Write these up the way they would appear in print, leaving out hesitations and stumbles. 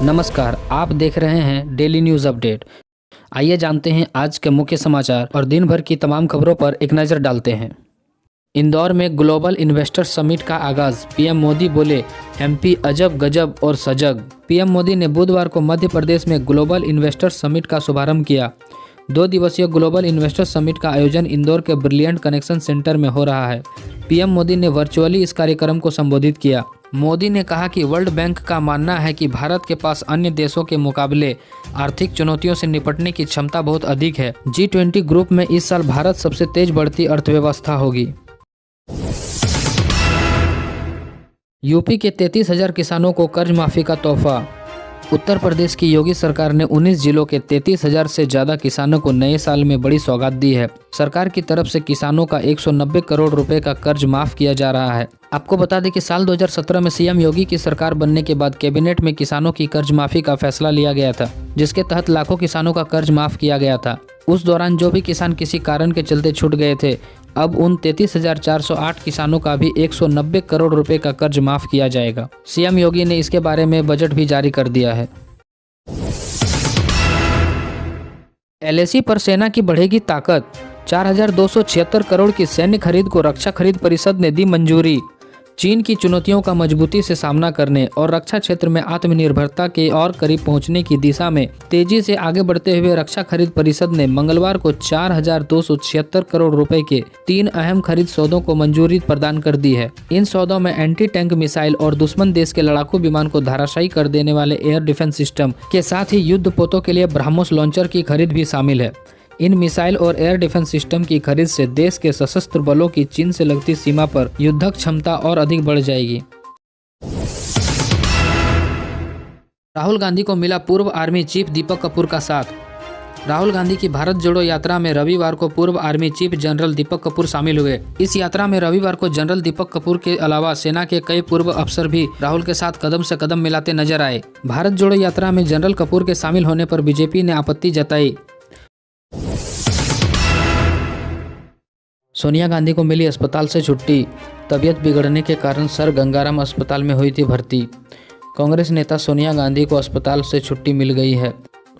नमस्कार, आप देख रहे हैं डेली न्यूज़ अपडेट। आइए जानते हैं आज के मुख्य समाचार और दिन भर की तमाम खबरों पर एक नज़र डालते हैं। इंदौर में ग्लोबल इन्वेस्टर समिट का आगाज, पीएम मोदी बोले एमपी अजब गजब और सजग। पीएम मोदी ने बुधवार को मध्य प्रदेश में ग्लोबल इन्वेस्टर समिट का शुभारंभ किया। 2 दिवसीय ग्लोबल इन्वेस्टर समिट का आयोजन इंदौर के ब्रिलियंट कनेक्शन सेंटर में हो रहा है। पीएम मोदी ने वर्चुअली इस कार्यक्रम को संबोधित किया। मोदी ने कहा कि वर्ल्ड बैंक का मानना है कि भारत के पास अन्य देशों के मुकाबले आर्थिक चुनौतियों से निपटने की क्षमता बहुत अधिक है। G20 ग्रुप में इस साल भारत सबसे तेज बढ़ती अर्थव्यवस्था होगी। यूपी के 33,000 किसानों को कर्ज माफी का तोहफा। उत्तर प्रदेश की योगी सरकार ने 19 जिलों के 33,000 से ज़्यादा किसानों को नए साल में बड़ी सौगात दी है। सरकार की तरफ से किसानों का 190 करोड़ रुपए का कर्ज माफ किया जा रहा है। आपको बता दें कि साल 2017 में सीएम योगी की सरकार बनने के बाद कैबिनेट में किसानों की कर्ज माफी का फैसला लिया गया था, जिसके तहत लाखों किसानों का कर्ज माफ किया गया था। उस दौरान जो भी किसान किसी कारण के चलते छूट गए थे, अब उन 33,408 किसानों का भी 190 करोड़ रुपए का कर्ज माफ किया जाएगा। सीएम योगी ने इसके बारे में बजट भी जारी कर दिया है। एलएसी पर सेना की बढ़ेगी ताकत। 4,276 करोड़ की सैन्य खरीद को रक्षा खरीद परिषद ने दी मंजूरी। चीन की चुनौतियों का मजबूती से सामना करने और रक्षा क्षेत्र में आत्मनिर्भरता के और करीब पहुंचने की दिशा में तेजी से आगे बढ़ते हुए रक्षा खरीद परिषद ने मंगलवार को 4,276 करोड़ रुपए के 3 अहम खरीद सौदों को मंजूरी प्रदान कर दी है। इन सौदों में एंटी टैंक मिसाइल और दुश्मन देश के लड़ाकू विमान को धराशायी कर देने वाले एयर डिफेंस सिस्टम के साथ ही युद्धपोतों के लिए ब्रह्मोस लॉन्चर की खरीद भी शामिल है। इन मिसाइल और एयर डिफेंस सिस्टम की खरीद से देश के सशस्त्र बलों की चीन से लगती सीमा पर युद्धक क्षमता और अधिक बढ़ जाएगी। राहुल गांधी को मिला पूर्व आर्मी चीफ दीपक कपूर का साथ। राहुल गांधी की भारत जोड़ो यात्रा में रविवार को पूर्व army chief general Deepak Kapoor शामिल हुए। इस यात्रा में रविवार को जनरल दीपक कपूर के अलावा सेना के कई पूर्व अफसर भी राहुल के साथ कदम से कदम मिलाते नजर आए। भारत जोड़ो यात्रा में जनरल कपूर के शामिल होने पर बीजेपी ने आपत्ति जताई। सोनिया गांधी को मिली अस्पताल से छुट्टी। तबीयत बिगड़ने के कारण सर गंगाराम अस्पताल में हुई थी भर्ती। कांग्रेस नेता सोनिया गांधी को अस्पताल से छुट्टी मिल गई है।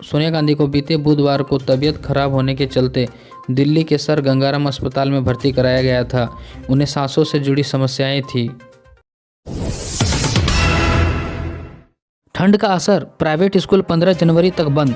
सोनिया गांधी को बीते बुधवार को तबीयत खराब होने के चलते दिल्ली के सर गंगाराम अस्पताल में भर्ती कराया गया था। उन्हें सांसों से जुड़ी समस्याएं थी। ठंड का असर, प्राइवेट स्कूल 15 जनवरी तक बंद।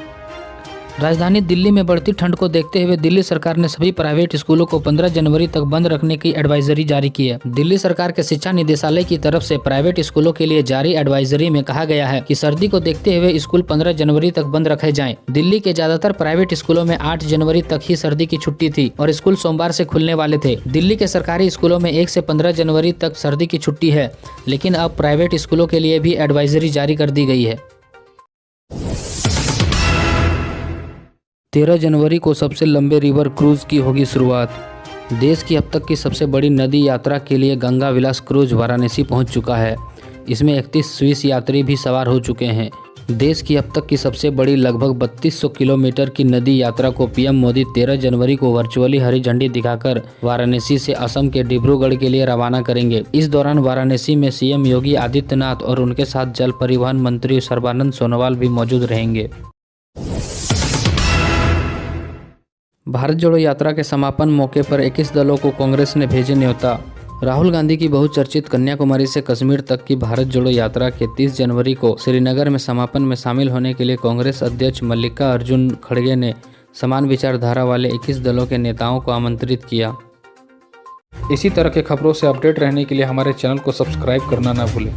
राजधानी दिल्ली में बढ़ती ठंड को देखते हुए दिल्ली सरकार ने सभी प्राइवेट स्कूलों को 15 जनवरी तक बंद रखने की एडवाइजरी जारी की है। दिल्ली सरकार के शिक्षा निदेशालय की तरफ से प्राइवेट स्कूलों के लिए जारी एडवाइजरी में कहा गया है कि सर्दी को देखते हुए स्कूल 15 जनवरी तक बंद रखे जाएं। दिल्ली के ज्यादातर प्राइवेट स्कूलों में 8 जनवरी तक ही सर्दी की छुट्टी थी और स्कूल सोमवार से खुलने वाले थे। दिल्ली के सरकारी स्कूलों में 1 से 15 जनवरी तक सर्दी की छुट्टी है, लेकिन अब प्राइवेट स्कूलों के लिए भी एडवाइजरी जारी कर दी गई है। 13 जनवरी को सबसे लंबे रिवर क्रूज की होगी शुरुआत। देश की अब तक की सबसे बड़ी नदी यात्रा के लिए गंगा विलास क्रूज वाराणसी पहुंच चुका है। इसमें 31 स्विस यात्री भी सवार हो चुके हैं। देश की अब तक की सबसे बड़ी लगभग 3200 किलोमीटर की नदी यात्रा को पीएम मोदी 13 जनवरी को वर्चुअली हरी झंडी दिखाकर वाराणसी से असम के डिब्रूगढ़ के लिए रवाना करेंगे। इस दौरान वाराणसी में सीएम योगी आदित्यनाथ और उनके साथ जल परिवहन मंत्री सर्बानंद सोनोवाल भी मौजूद रहेंगे। भारत जोड़ो यात्रा के समापन मौके पर 21 दलों को कांग्रेस ने भेजे न्योता। राहुल गांधी की बहुचर्चित कन्याकुमारी से कश्मीर तक की भारत जोड़ो यात्रा के 30 जनवरी को श्रीनगर में समापन में शामिल होने के लिए कांग्रेस अध्यक्ष मल्लिकार्जुन खड़गे ने समान विचारधारा वाले 21 दलों के नेताओं को आमंत्रित किया। इसी तरह के खबरों से अपडेट रहने के लिए हमारे चैनल को सब्सक्राइब करना ना भूलें।